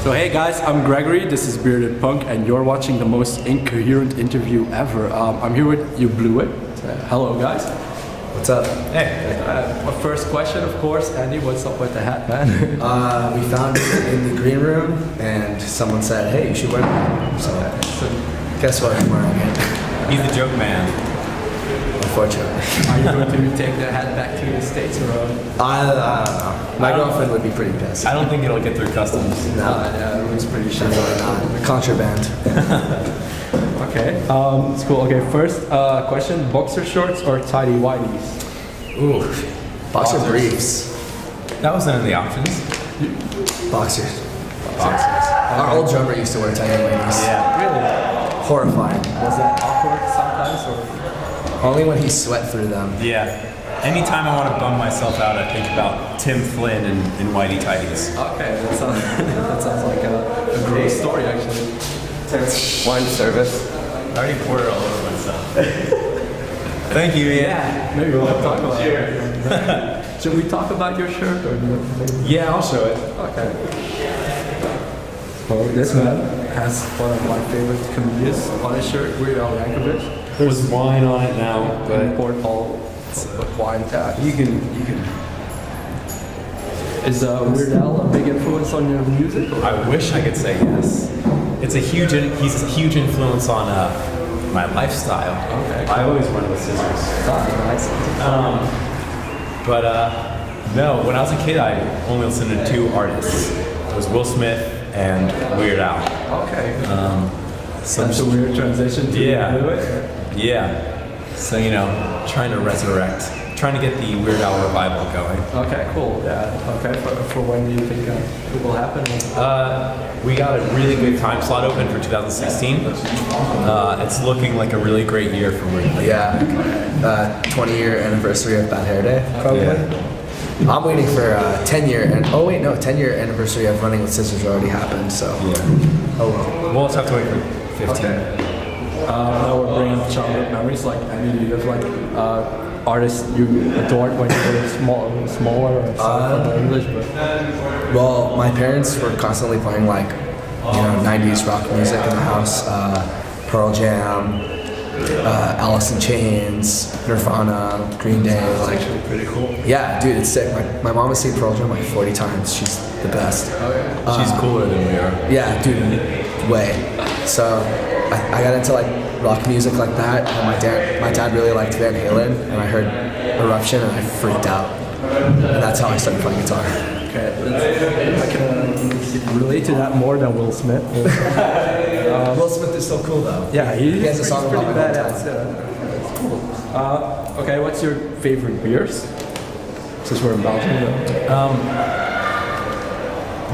So hey guys, I'm Gregory, this is Bearded Punk, and you're watching the most incoherent interview ever. I'm here with You Blew It. Hello guys. What's up? Hey. My first question, of course, Andy, what's up with the hat, man? We found it in the green room, and someone said, hey, you should wear that. So, guess what, I'm wearing it. He's the joke man. Unfortunately. Are you going to take the hat back to the States or? I don't know. My girlfriend would be pretty pissed. I don't think it'll get through customs. No, Yeah, it was pretty shitty. not. Contraband. Okay, it's cool. Okay, first question, boxer shorts or tidy whities? Ooh. Boxer briefs. That wasn't in the options. Boxers. Our old drummer used to wear tiny ladies. Yeah. Really? Horrifying. Was that awkward sometimes or? Only when he sweat through them. Yeah. Anytime I want to bum myself out, I think about Tim Flynn and Whitey Tidies. Okay, that sounds like a great story actually. Wine service. I already poured it all over myself. Thank you, Ian. Yeah, maybe we'll talk about it. Should we talk about your shirt or no? Yeah, I'll show it. Okay. Well, this man has one of my favorite comedians on his shirt, Weird Al Yankovic. There's wine on it now, But poured all with wine. Yeah, you can. Is Weird Al a big influence on your music? Or? I wish I could say yes. He's a huge influence on my lifestyle. Okay. I always run with scissors. Nice. But no, when I was a kid, I only listened to two artists. It was Will Smith and Weird Al. Okay. That's a weird transition to Yeah. So, trying to trying to get the Weird Al revival going. Okay, cool. Yeah. Okay. For when do you think it will happen? We got a really good time slot open for 2016. It's looking like a really great year for Weird Al. Yeah. 20-year anniversary of Bad Hair Day, probably. Yeah. I'm waiting for 10-year 10-year anniversary of Running with Scissors already happened, so. Yeah. Oh well. We'll just have to wait for 15. Okay. Now we're bringing up childhood memories. Like, Andy, do you have like artists you adored when you were smaller or something English? But Well, my parents were constantly playing like, 90s rock music in the house. Pearl Jam, Alice in Chains, Nirvana, Green Day. it's Like, actually pretty cool. yeah, dude, it's sick. My mom has seen Pearl Jam like 40 times. She's the best. She's cooler than we are. Yeah, dude, way. So I got into like rock music like that, and my dad really liked Van Halen, and I heard Eruption, and I freaked out. And that's how I started playing guitar. Okay, I can relate to that more than Will Smith. Will Smith is so cool though. Yeah, He has a song pretty about my badass. hometown. Yeah, it's cool. Okay, what's your favorite beers? Since we're in Belgium.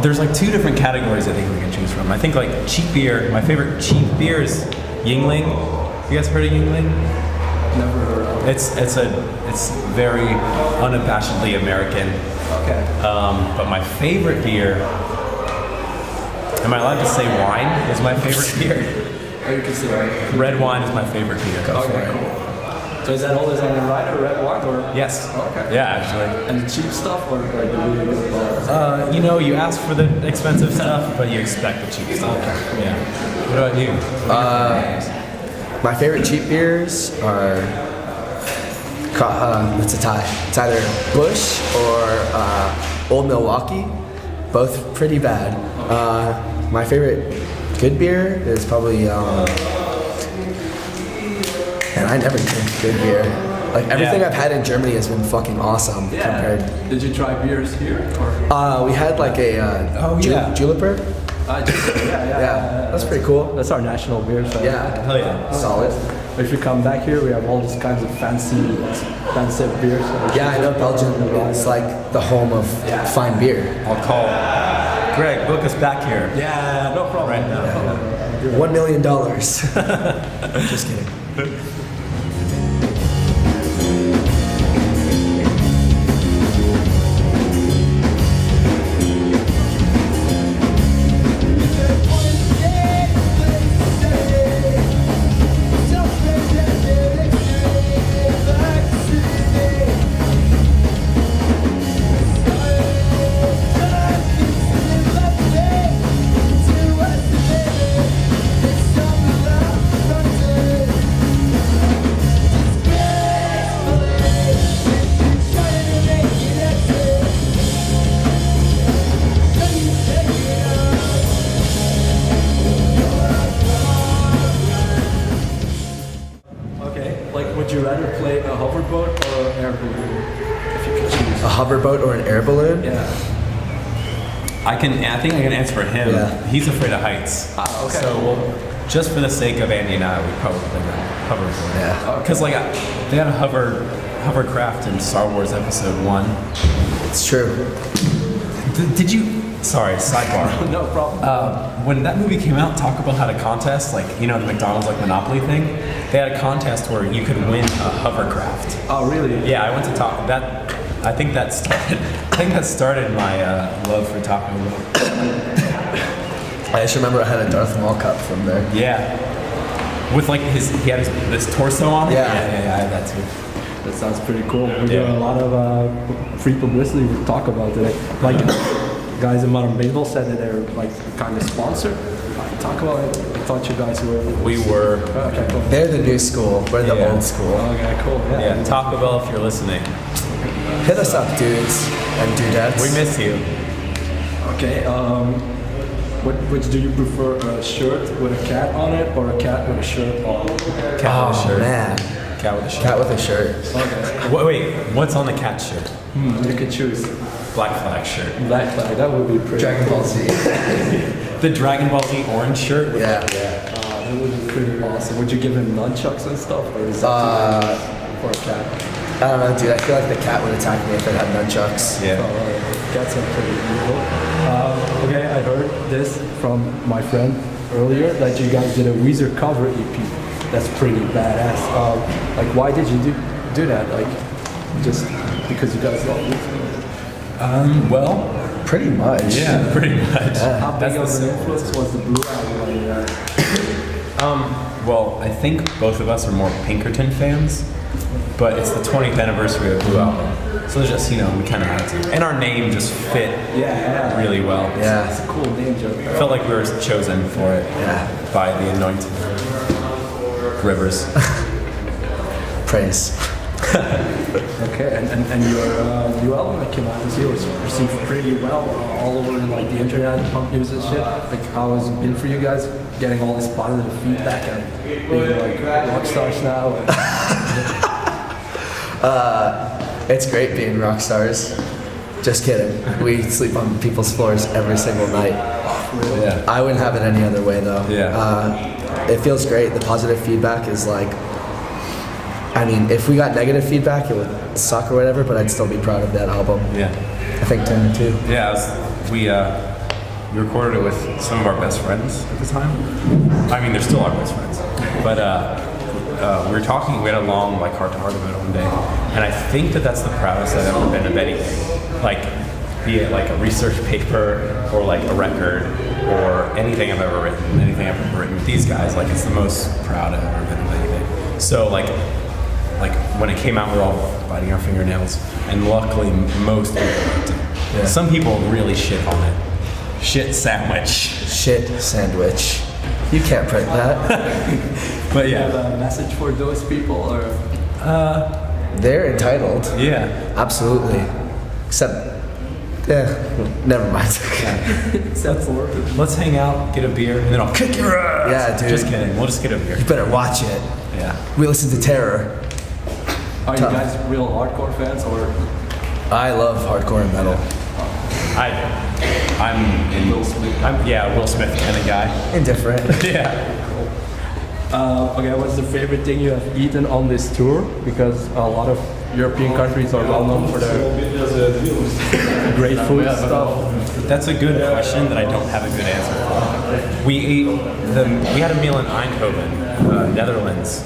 There's like two different categories I think we can choose from. I think like cheap beer. My favorite cheap beer is Yingling. You guys heard of Yingling? Never heard of it. It's very unabashedly American. Okay. But my favorite beer. Am I allowed to say wine is my favorite beer? You can say Red wine is my favorite beer. okay, cool. So is that always on the right or red wine or? Yes. Okay. Yeah, actually. And the cheap stuff or like the really good bars? You ask for the expensive stuff, but you expect the cheap stuff. Yeah. What about you? My favorite cheap beers are. It's a tie. It's either Busch or Old Milwaukee. Both pretty bad. My favorite good beer is probably. And I never drink good beer. Like everything I've had in Germany has been fucking awesome compared. Did you try beers here? Or? We had like a Juliper. Yeah, that's pretty cool. That's our national beer. So Yeah. Hell yeah. Solid. If you come back here, we have all these kinds of fancy beers. Yeah, I know Belgium is like the home of fine beer. I'll call Greg, book us back here. Yeah, no problem. Right now. $1 million. Just kidding. Would you rather play a hoverboat or an air balloon? If you could choose. A hoverboat or an air balloon? Yeah. I think I can answer for him. Yeah. He's afraid of heights. Ah, okay. So just for the sake of Andy and I, we probably play that hoverboard. Yeah. Because they had a hovercraft in Star Wars Episode 1. It's true. Did you? Sorry, sidebar. No problem. When that movie came out, Taco Bell had a contest, like, you know, the McDonald's like Monopoly thing. They had a contest where you could win a hovercraft. Oh, really? Yeah, I went to Taco. I think that started my love for Taco Bell. I just remember I had a Darth Maul cup from there. Yeah, with like he had this torso on it. Yeah. I had that too. That sounds pretty cool. We're doing a lot of free publicity with Taco Bell today. Like, guys in Modern Baseball said that they're like kind of sponsored. Taco Bell, I thought you guys were. We were. Okay, cool. They're the new school. We're the old school. Okay, cool. Yeah, Taco Bell, if you're listening, Hit us up, dudes and dudettes. we miss you. Okay. Which do you prefer? A shirt with a cat on it or a cat with a shirt on? Cat with a shirt. Man. Cat with a shirt. Cat with a shirt. Okay. Wait, what's on the cat shirt? You could choose. Black Flag shirt. Black Flag. That would be pretty. Dragon Ball Z. The Dragon Ball Z orange shirt. With Yeah. That would be pretty awesome. Would you give him nunchucks and stuff, or is that for a cat? I don't know, dude. I feel like the cat would attack me if it had nunchucks. Yeah. Cats are pretty evil. Okay, I heard this from my friend earlier that you guys did a Weezer cover EP. That's pretty badass. Like, why did you do that? Like, just because you guys love Weezer? Well, Pretty much. yeah, pretty much. How big That's of the an influence was the Blue Album on you guys? Well, I think both of us are more Pinkerton fans, but it's the 20th anniversary of Blue Album. So there's just, you know, we kind of had to. And our name just fit Yeah. really well. Yeah. It's a cool name, Joe. I felt like we were chosen for it by the anointed Rivers. Praise. Okay, and your new album that came out this year was received pretty well all over like the internet, punk news and shit. Like, how has it been for you guys getting all this positive feedback and being like rock stars now? It's great being rock stars. Just kidding. We sleep on people's floors every single night. Yeah. I wouldn't have it any other way though. Yeah. It feels great. The positive feedback is like, I mean, if we got negative feedback, it would suck or whatever, but I'd still be proud of that album. Yeah. I think Tim too. Yeah, we recorded it with some of our best friends at the time. I mean, they're still our best friends. But we were talking, we had a long, like, heart-to-heart about it one day. And I think that's the proudest I've ever been of anything. Like, be it like a research paper or like a record or anything I've ever written, with these guys, like, it's the most proud I've ever been of anything. So, like when it came out, we were all biting our fingernails, and luckily most people liked it. Yeah. Some people really shit on it. Shit sandwich. Shit sandwich. You can't print that. But Do you yeah. have a message for those people, or They're entitled. Yeah. Absolutely. Except, never mind. except for? Let's hang out, get a beer, and then I'll kick your ass. Yeah, dude. Just kidding. We'll just get a beer. You better watch it. Yeah. We listen to Terror. Are you Tough. guys real hardcore fans, or? I love hardcore and metal. I'm in Will Smith. Will Smith kind of guy. Indifferent. Yeah. Okay, what's the favorite thing you have eaten on this tour? Because a lot of European countries are well known for their great food stuff. That's a good question that I don't have a good answer for. We had a meal in Eindhoven, Netherlands,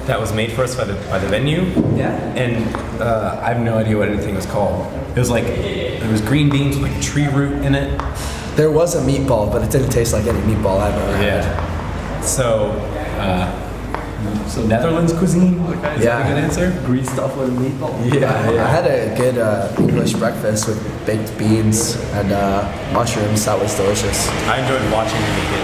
that was made for us by the venue. Yeah. And I have no idea what anything was called. It was like there was green beans with like tree root in it. There was a meatball, but it didn't taste like any meatball I've ever had. Yeah. So Netherlands cuisine. Is that a good answer? Green stuff with a meatball. I had a good English breakfast with baked beans and mushrooms. That was delicious. I enjoyed watching you eat it.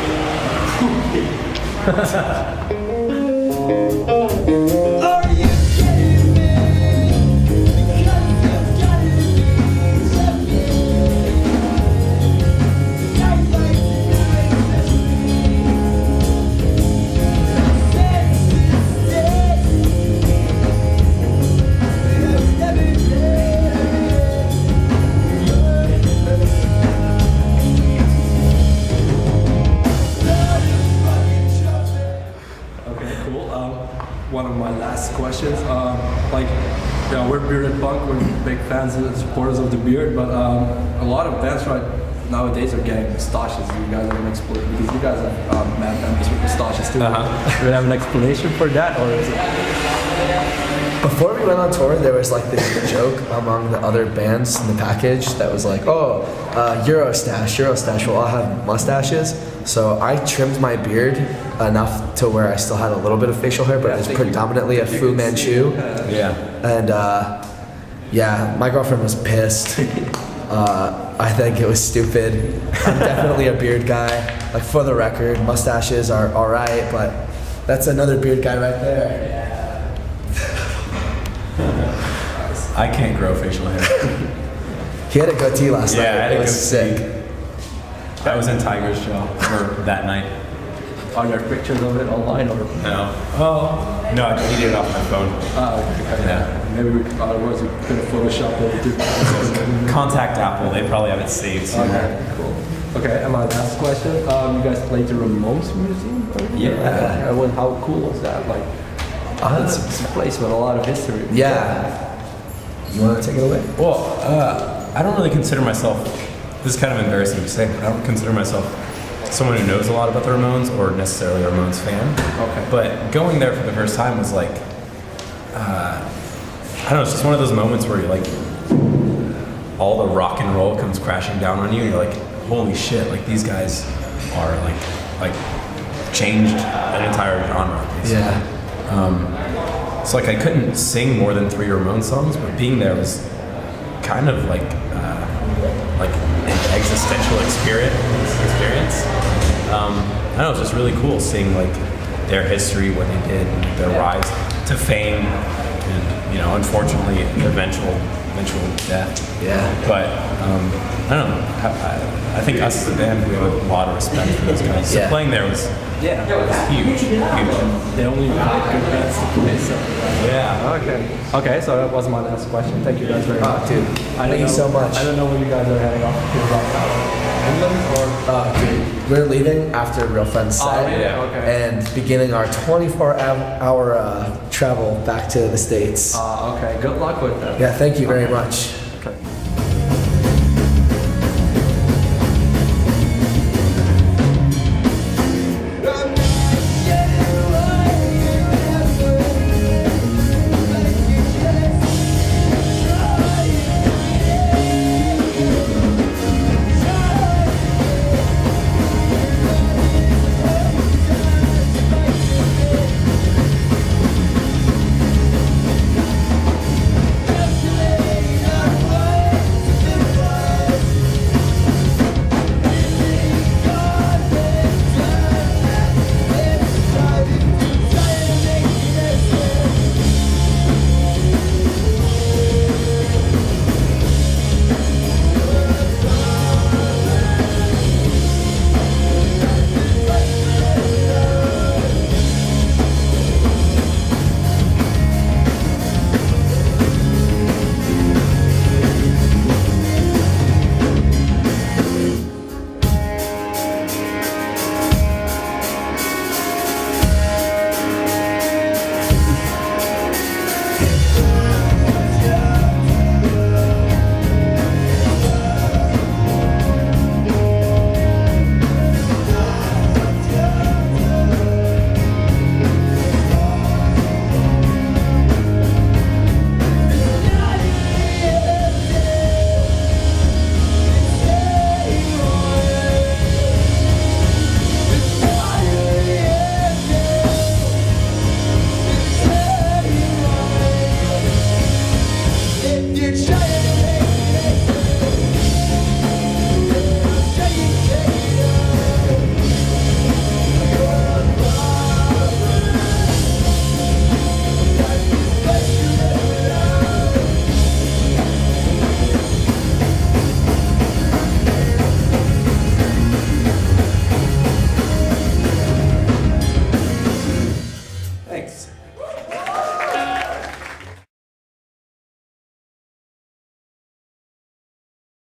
One of my last questions. We're bearded punk. We're big fans and supporters of the beard, but a lot of bands nowadays are getting mustaches. You guys have an explanation because you guys have mad members with mustaches too. Do you have an explanation for that, or is it? Before we went on tour, there was like this joke among the other bands in the package that was like, Eurostache, we'll all have mustaches. So I trimmed my beard enough to where I still had a little bit of facial hair, but it was predominantly a Fu Manchu. Yeah. And my girlfriend was pissed. I think it was stupid. I'm definitely a beard guy. Like for the record, mustaches are alright, but that's another beard guy right there. I can't grow facial hair. He had a goatee last night. Yeah, I had a it was goatee. sick. I was in Tiger's jaw for that night. Are there pictures of it online or? No. Oh. No, I deleted it off my phone. Okay. Yeah. Maybe otherwise we could have photoshopped it too. Contact Apple. They probably have it saved somewhere. Okay, cool. Okay, and my last question. You guys played the Ramones Museum? Yeah. How cool was that? Like, it's a place with a lot of history. Yeah. You want to take it away? Well, I don't really consider myself, this is kind of embarrassing to say, but I don't consider myself someone who knows a lot about the Ramones or necessarily a Ramones fan. Okay. But going there for the first time was like, I don't know, it's just one of those moments where you're like, all the rock and roll comes crashing down on you and you're like, holy shit, like these guys are like changed an entire genre, basically. Yeah. So like I couldn't sing more than 3 Ramones songs, but being there was kind of like an existential experience. I don't know, it was just really cool seeing like their history, what they did, their rise to fame, and unfortunately eventual death. Yeah. But I don't know. I think us as a band, we have a lot of respect for those guys. So playing there was huge. They only had good bands to play, so. Yeah. Okay, so that was my last question. Thank you guys very much. Dude, thank you so much. I don't know when you guys are heading off to England or? Dude, we're leaving after Real Friends set and beginning our 24-hour travel back to the States. Okay, good luck with that. Yeah, thank you very much. Thanks.